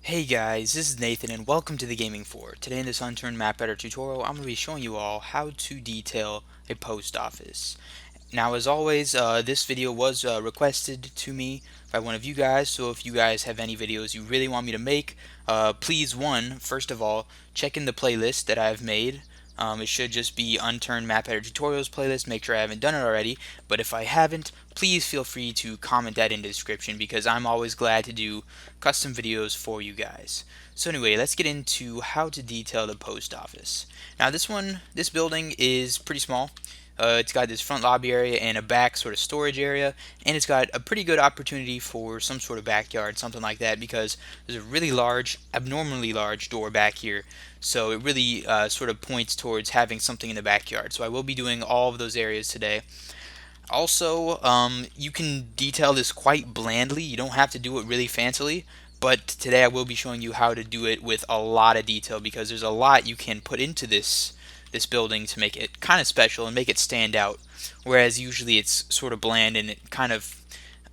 Hey guys, this is Nathan and welcome to the Gaming Floor. Today in this Unturned Map Editor tutorial, I'm going to be showing you all how to detail a post office. Now as always, this video was requested to me by one of you guys, so if you guys have any videos you really want me to make, please first of all, check in the playlist that I've made. It should just be Unturned Map Editor Tutorials playlist. Make sure I haven't done it already, but if I haven't, please feel free to comment that in the description because I'm always glad to do custom videos for you guys. So anyway, let's get into how to detail the post office. Now this building is pretty small. It's got this front lobby area and a back sort of storage area, and it's got a pretty good opportunity for some sort of backyard, something like that, because there's a really large, abnormally large door back here. So it really sort of points towards having something in the backyard. So I will be doing all of those areas today. Also, you can detail this quite blandly. You don't have to do it really fancily, but today I will be showing you how to do it with a lot of detail because there's a lot you can put into this building to make it kind of special and make it stand out. Whereas usually it's sort of bland and it kind of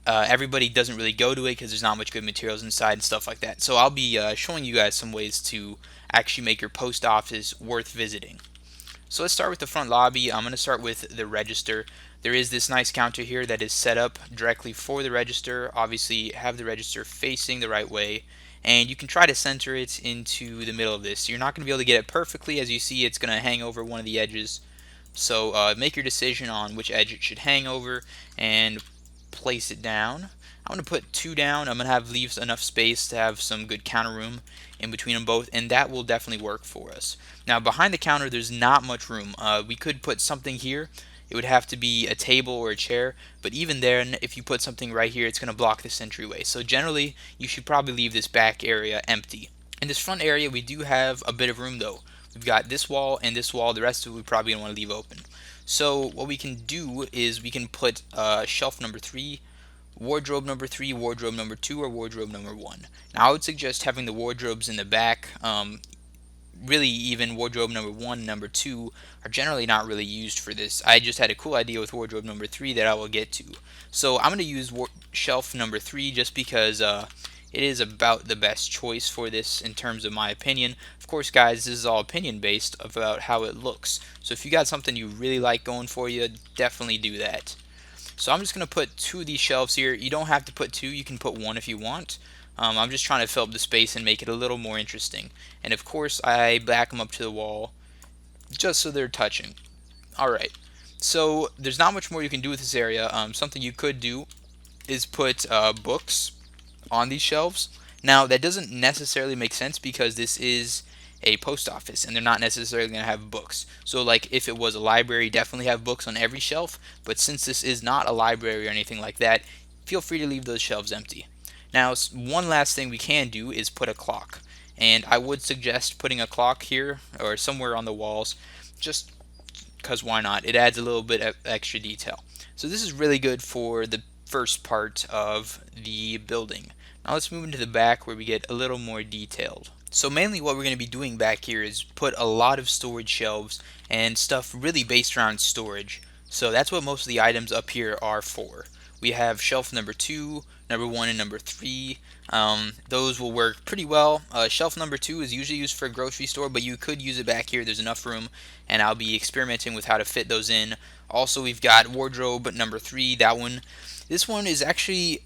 everybody doesn't really go to it because there's not much good materials inside and stuff like that. So I'll be showing you guys some ways to actually make your post office worth visiting. So let's start with the front lobby. I'm going to start with the register. There is this nice counter here that is set up directly for the register. Obviously have the register facing the right way, and you can try to center it into the middle of this. You're not going to be able to get it perfectly. As you see, it's going to hang over one of the edges. So make your decision on which edge it should hang over and place it down. I'm going to put two down. I'm going to leave enough space to have some good counter room in between them both, and that will definitely work for us. Now behind the counter there's not much room. We could put something here. It would have to be a table or a chair, but even then if you put something right here it's going to block this entryway. So generally you should probably leave this back area empty. In this front area we do have a bit of room though. We've got this wall and this wall. The rest of it we probably don't want to leave open. So what we can do is we can put shelf number 3, wardrobe number 3, wardrobe number 2, or wardrobe number 1. Now I would suggest having the wardrobes in the back. Really, even wardrobe number 1 and number 2 are generally not really used for this. I just had a cool idea with wardrobe number 3 that I will get to. So I'm going to use shelf number 3 just because it is about the best choice for this in terms of my opinion. Of course, guys, this is all opinion based about how it looks. So if you got something you really like going for you, definitely do that. So I'm just going to put 2 of these shelves here. You don't have to put 2, you can put 1 if you want. I'm just trying to fill up the space and make it a little more interesting. And of course I back them up to the wall just so they're touching. Alright, so there's not much more you can do with this area. Something you could do is put books on these shelves. Now that doesn't necessarily make sense because this is a post office and they're not necessarily going to have books. So like if it was a library, definitely have books on every shelf, but since this is not a library or anything like that, feel free to leave those shelves empty. Now one last thing we can do is put a clock, and I would suggest putting a clock here or somewhere on the walls just because why not? It adds a little bit of extra detail. So this is really good for the first part of the building. Now let's move into the back where we get a little more detailed. So mainly what we're going to be doing back here is put a lot of storage shelves and stuff really based around storage. So that's what most of the items up here are for. We have shelf number 2, number 1, and number 3. Those will work pretty well. Shelf number 2 is usually used for a grocery store, but you could use it back here. There's enough room, and I'll be experimenting with how to fit those in. Also, we've got wardrobe number 3. That one. This one is actually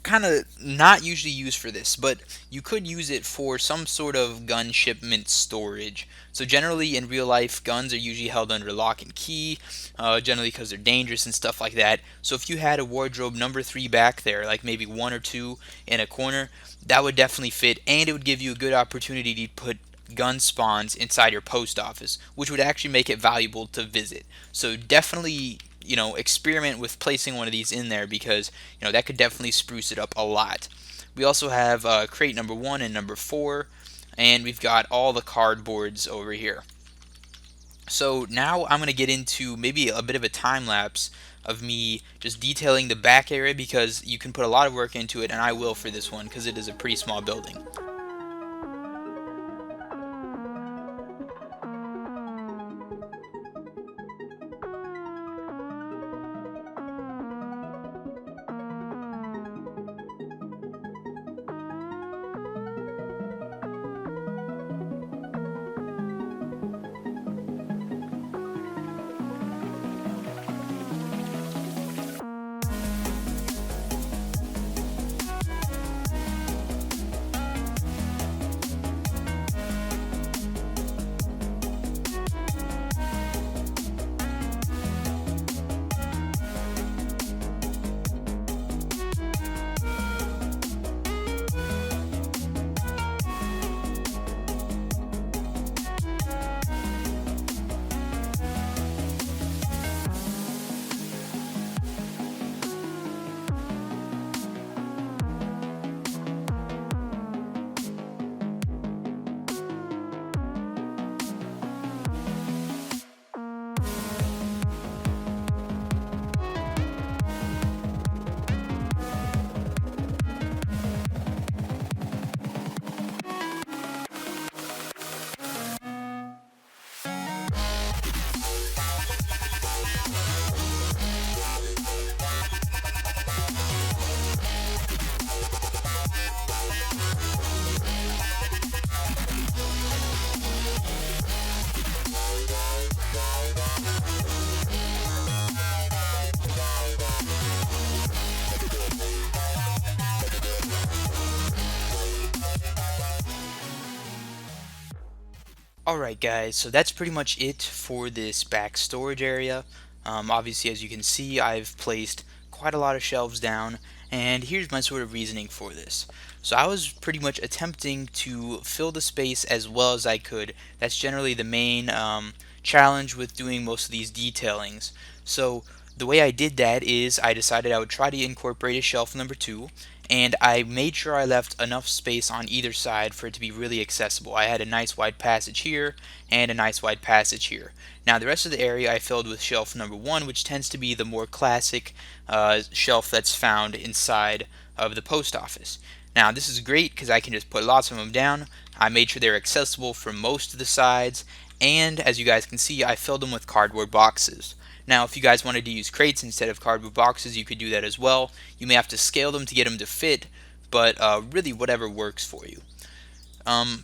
kind of not usually used for this, but you could use it for some sort of gun shipment storage. So generally in real life, guns are usually held under lock and key, generally because they're dangerous and stuff like that. So if you had a wardrobe number 3 back there, like maybe 1 or 2 in a corner, that would definitely fit, and it would give you a good opportunity to put gun spawns inside your post office, which would actually make it valuable to visit. So definitely, experiment with placing one of these in there because, that could definitely spruce it up a lot. We also have crate number 1 and number 4, and we've got all the cardboards over here. So now I'm going to get into maybe a bit of a time lapse of me just detailing the back area because you can put a lot of work into it, and I will for this one because it is a pretty small building. Alright guys, so that's pretty much it for this back storage area. Obviously, as you can see, I've placed quite a lot of shelves down, and here's my sort of reasoning for this. So I was pretty much attempting to fill the space as well as I could. That's generally the main challenge with doing most of these detailings. So the way I did that is I decided I would try to incorporate a shelf number 2, and I made sure I left enough space on either side for it to be really accessible. I had a nice wide passage here and a nice wide passage here. Now the rest of the area I filled with shelf number 1, which tends to be the more classic shelf that's found inside of the post office. Now this is great because I can just put lots of them down. I made sure they're accessible from most of the sides, and as you guys can see, I filled them with cardboard boxes. Now, if you guys wanted to use crates instead of cardboard boxes, you could do that as well. You may have to scale them to get them to fit, but really whatever works for you.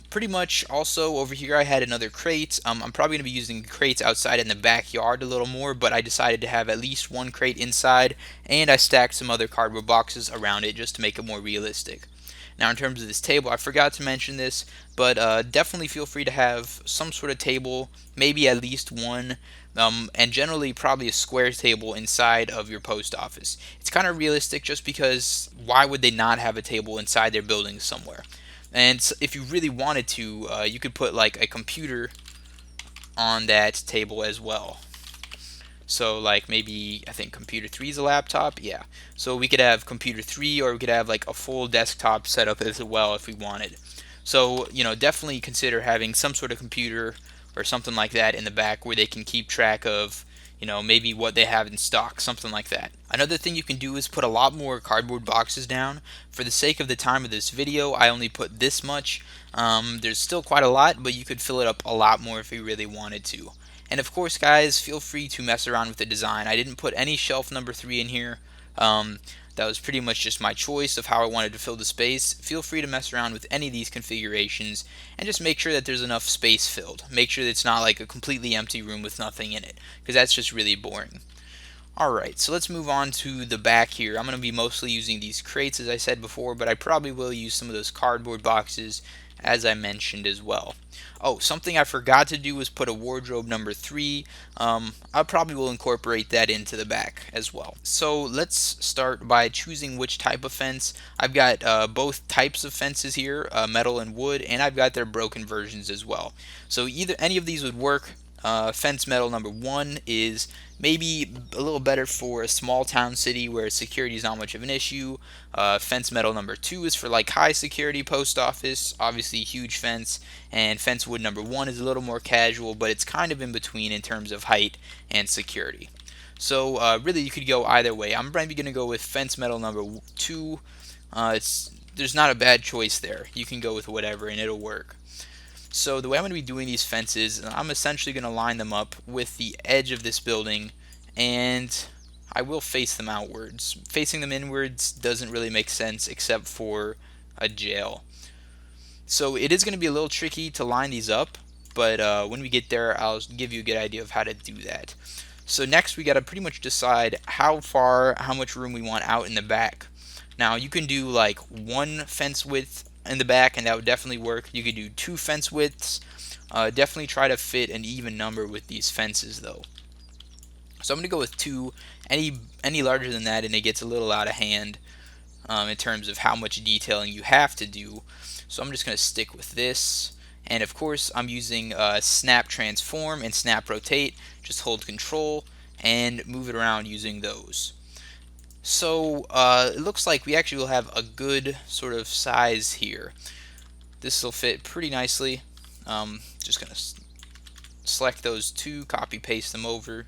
Pretty much also over here I had another crate. I'm probably going to be using crates outside in the backyard a little more, but I decided to have at least one crate inside, and I stacked some other cardboard boxes around it just to make it more realistic. Now in terms of this table, I forgot to mention this, but definitely feel free to have some sort of table, maybe at least one, and generally probably a square table inside of your post office. It's kind of realistic just because why would they not have a table inside their building somewhere? And if you really wanted to, you could put like a computer on that table as well. So like maybe I think computer 3 is a laptop. Yeah. So we could have computer 3, or we could have like a full desktop setup as well if we wanted. So, definitely consider having some sort of computer or something like that in the back where they can keep track of, maybe what they have in stock, something like that. Another thing you can do is put a lot more cardboard boxes down. For the sake of the time of this video, I only put this much. There's still quite a lot, but you could fill it up a lot more if you really wanted to. And of course, guys, feel free to mess around with the design. I didn't put any shelf number 3 in here. That was pretty much just my choice of how I wanted to fill the space. Feel free to mess around with any of these configurations and just make sure that there's enough space filled. Make sure that it's not like a completely empty room with nothing in it, because that's just really boring. Alright, so let's move on to the back here. I'm going to be mostly using these crates as I said before, but I probably will use some of those cardboard boxes as I mentioned as well. Oh, something I forgot to do was put a wardrobe number 3. I probably will incorporate that into the back as well. So let's start by choosing which type of fence. I've got both types of fences here, metal and wood, and I've got their broken versions as well. So either any of these would work. Fence metal number 1 is maybe a little better for a small town city where security is not much of an issue. Fence metal number 2 is for like high security post office, obviously huge fence. And fence wood number 1 is a little more casual, but it's kind of in between in terms of height and security. So really you could go either way. I'm probably going to go with fence metal number 2. There's not a bad choice there. You can go with whatever and it'll work. So the way I'm going to be doing these fences, I'm essentially going to line them up with the edge of this building, and I will face them outwards. Facing them inwards doesn't really make sense except for a jail. So it is going to be a little tricky to line these up, but when we get there, I'll give you a good idea of how to do that. So next we got to pretty much decide how much room we want out in the back. Now you can do like one fence width in the back, and that would definitely work. You could do 2 fence widths. Definitely try to fit an even number with these fences though. So I'm going to go with 2. Any larger than that and it gets a little out of hand in terms of how much detailing you have to do. So I'm just going to stick with this. And of course I'm using snap transform and snap rotate. Just hold control and move it around using those. So it looks like we actually will have a good sort of size here. This will fit pretty nicely. Just going to select those 2, copy paste them over,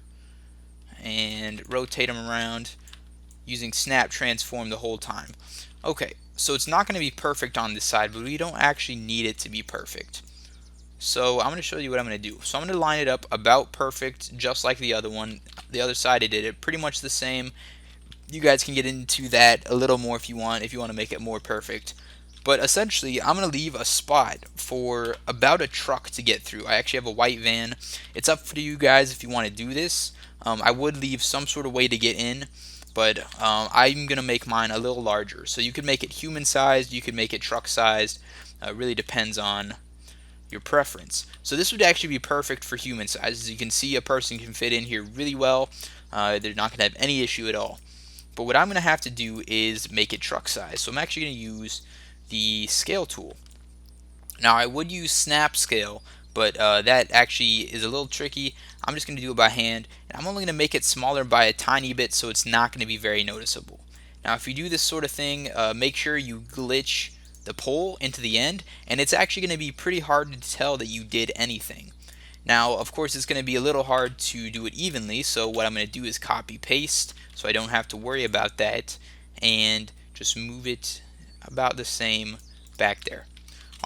and rotate them around using snap transform the whole time. Okay, so it's not going to be perfect on this side, but we don't actually need it to be perfect. So I'm going to show you what I'm going to do. So I'm going to line it up about perfect, just like the other one. The other side I did it pretty much the same. You guys can get into that a little more if you want to make it more perfect. But essentially, I'm going to leave a spot for about a truck to get through. I actually have a white van. It's up for you guys if you want to do this. I would leave some sort of way to get in, but I'm going to make mine a little larger. So you could make it human sized, you could make it truck sized. Really depends on your preference. So this would actually be perfect for human size. As you can see, a person can fit in here really well. They're not going to have any issue at all. But what I'm going to have to do is make it truck size. So I'm actually going to use the scale tool. Now I would use snap scale, but that actually is a little tricky. I'm just going to do it by hand, and I'm only going to make it smaller by a tiny bit so it's not going to be very noticeable. Now if you do this sort of thing, make sure you glitch the pole into the end, and it's actually going to be pretty hard to tell that you did anything. Now of course it's going to be a little hard to do it evenly, so what I'm going to do is copy paste so I don't have to worry about that, and just move it about the same back there.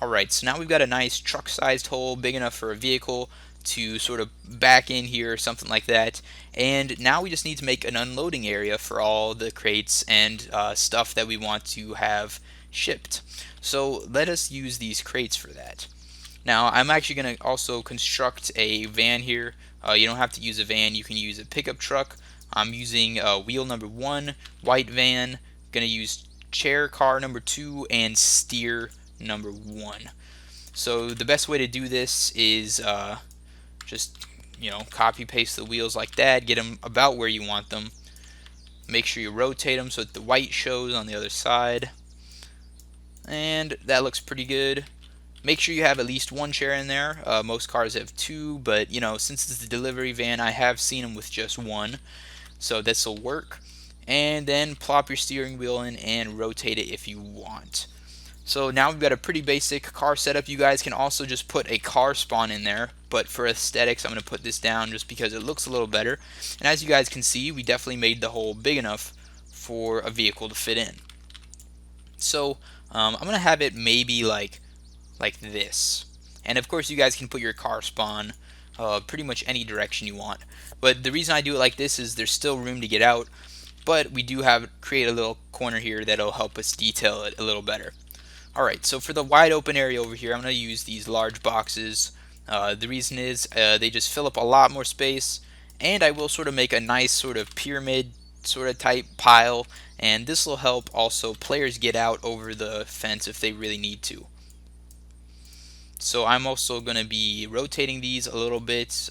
Alright, so now we've got a nice truck-sized hole, big enough for a vehicle to sort of back in here or something like that. And now we just need to make an unloading area for all the crates and stuff that we want to have shipped. So let us use these crates for that. Now I'm actually going to also construct a van here. You don't have to use a van, you can use a pickup truck. I'm using wheel number 1, white van, going to use chair car number 2, and steer number 1. So the best way to do this is just copy paste the wheels like that, get them about where you want them, make sure you rotate them so that the white shows on the other side, and that looks pretty good. Make sure you have at least one chair in there. Most cars have 2, but since it's a delivery van, I have seen them with just 1, so this will work. And then plop your steering wheel in and rotate it if you want. So now we've got a pretty basic car setup. You guys can also just put a car spawn in there, but for aesthetics I'm going to put this down just because it looks a little better. And as you guys can see, we definitely made the hole big enough for a vehicle to fit in. So I'm going to have it maybe like this. And of course you guys can put your car spawn pretty much any direction you want. But the reason I do it like this is there's still room to get out, but we do create a little corner here that'll help us detail it a little better. Alright, so for the wide open area over here, I'm going to use these large boxes. The reason is they just fill up a lot more space, and I will sort of make a nice sort of pyramid sort of type pile, and this will help also players get out over the fence if they really need to. So I'm also going to be rotating these a little bit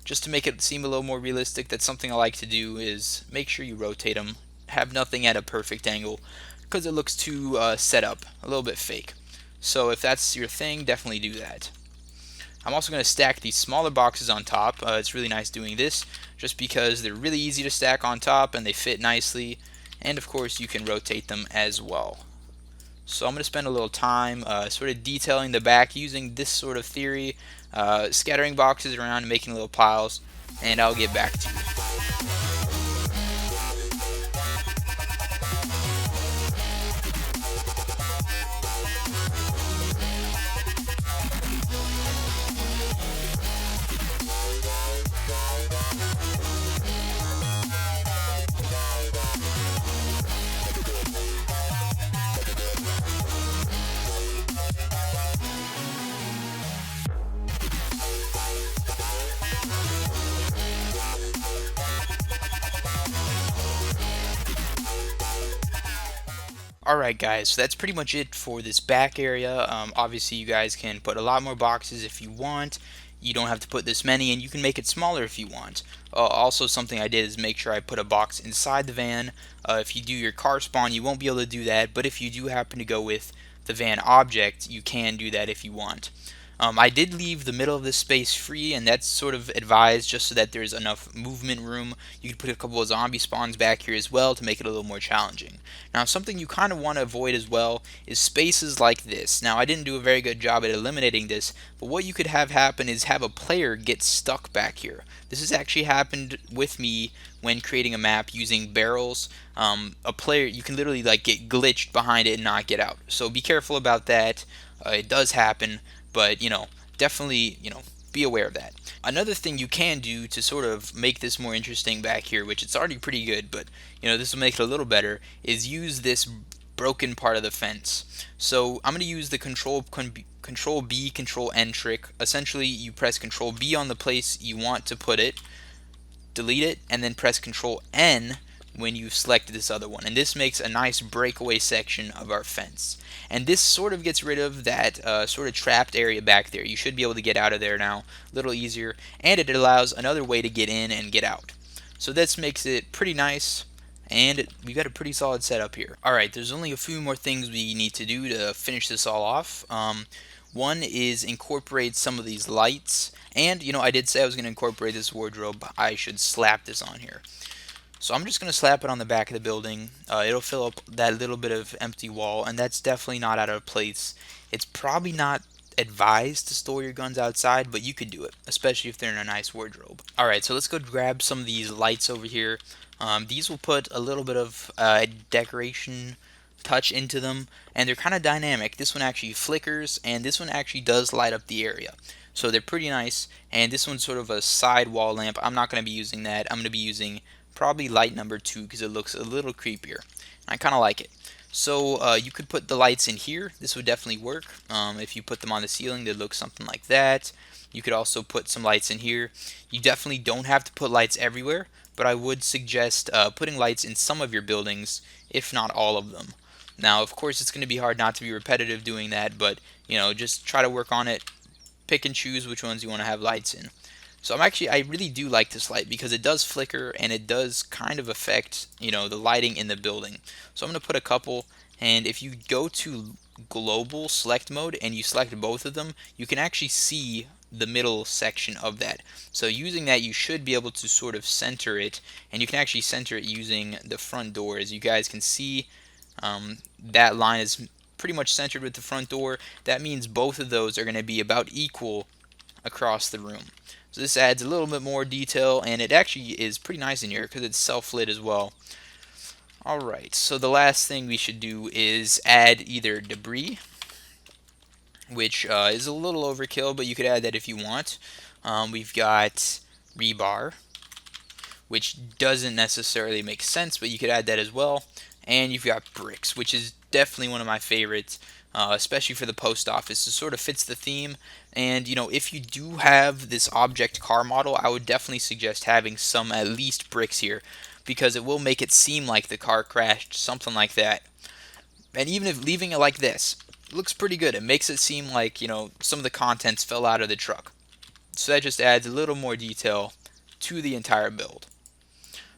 just to make it seem a little more realistic. That's something I like to do, is make sure you rotate them, have nothing at a perfect angle, because it looks too set up, a little bit fake. So if that's your thing, definitely do that. I'm also going to stack these smaller boxes on top. It's really nice doing this just because they're really easy to stack on top and they fit nicely, and of course you can rotate them as well. So I'm going to spend a little time sort of detailing the back using this sort of theory, scattering boxes around and making little piles, and I'll get back to you. Alright guys, so that's pretty much it for this back area. Obviously you guys can put a lot more boxes if you want. You don't have to put this many, and you can make it smaller if you want. Also something I did is make sure I put a box inside the van. If you do your car spawn you won't be able to do that, but if you do happen to go with the van object you can do that if you want. I did leave the middle of this space free, and that's sort of advised just so that there's enough movement room. You can put a couple of zombie spawns back here as well to make it a little more challenging. Now something you kind of want to avoid as well is spaces like this. Now I didn't do a very good job at eliminating this, but what you could have happen is have a player get stuck back here. This has actually happened with me when creating a map using barrels. A player, you can literally like get glitched behind it and not get out. So be careful about that. It does happen, but definitely be aware of that. Another thing you can do to sort of make this more interesting back here, which it's already pretty good, but this will make it a little better, is use this broken part of the fence. So I'm going to use the control B, control N trick. Essentially you press control B on the place you want to put it, delete it, and then press control N when you've selected this other one, and this makes a nice breakaway section of our fence. And this sort of gets rid of that sort of trapped area back there. You should be able to get out of there now a little easier, and it allows another way to get in and get out. So this makes it pretty nice, and we got a pretty solid setup here. Alright, there's only a few more things we need to do to finish this all off. One is incorporate some of these lights, and I did say I was going to incorporate this wardrobe. I should slap this on here. So I'm just going to slap it on the back of the building. It'll fill up that little bit of empty wall, and that's definitely not out of place. It's probably not advised to store your guns outside, but you could do it, especially if they're in a nice wardrobe. Alright, so let's go grab some of these lights over here. These will put a little bit of decoration touch into them, and they're kind of dynamic. This one actually flickers, and this one actually does light up the area. So they're pretty nice, and this one's sort of a side wall lamp. I'm not going to be using that. I'm going to be using probably light number 2 because it looks a little creepier. I kind of like it. So you could put the lights in here. This would definitely work. If you put them on the ceiling, they'd look something like that. You could also put some lights in here. You definitely don't have to put lights everywhere, but I would suggest putting lights in some of your buildings, if not all of them. Now, of course, it's going to be hard not to be repetitive doing that, but just try to work on it. Pick and choose which ones you want to have lights in. So I really do like this light because it does flicker and it does kind of affect, the lighting in the building. So I'm going to put a couple, and if you go to global select mode and you select both of them, you can actually see the middle section of that. So using that, you should be able to sort of center it, and you can actually center it using the front door. As you guys can see, that line is pretty much centered with the front door. That means both of those are going to be about equal across the room. So this adds a little bit more detail, and it actually is pretty nice in here because it's self-lit as well. Alright, so the last thing we should do is add either debris, which is a little overkill, but you could add that if you want. We've got rebar, which doesn't necessarily make sense, but you could add that as well. And you've got bricks, which is definitely one of my favorites, especially for the post office. It sort of fits the theme. And if you do have this object car model, I would definitely suggest having some at least bricks here, because it will make it seem like the car crashed, something like that. And even if leaving it like this, it looks pretty good. It makes it seem like some of the contents fell out of the truck. So that just adds a little more detail to the entire build.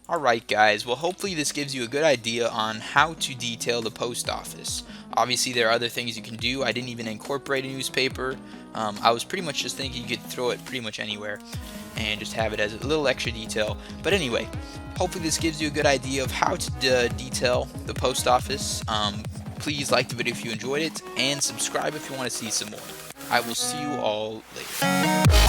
Alright guys, well hopefully this gives you a good idea on how to detail the post office. Obviously there are other things you can do. I didn't even incorporate a newspaper. I was pretty much just thinking you could throw it pretty much anywhere and just have it as a little extra detail. But anyway, hopefully this gives you a good idea of how to detail the post office. Please like the video if you enjoyed it, and subscribe if you want to see some more. I will see you all later.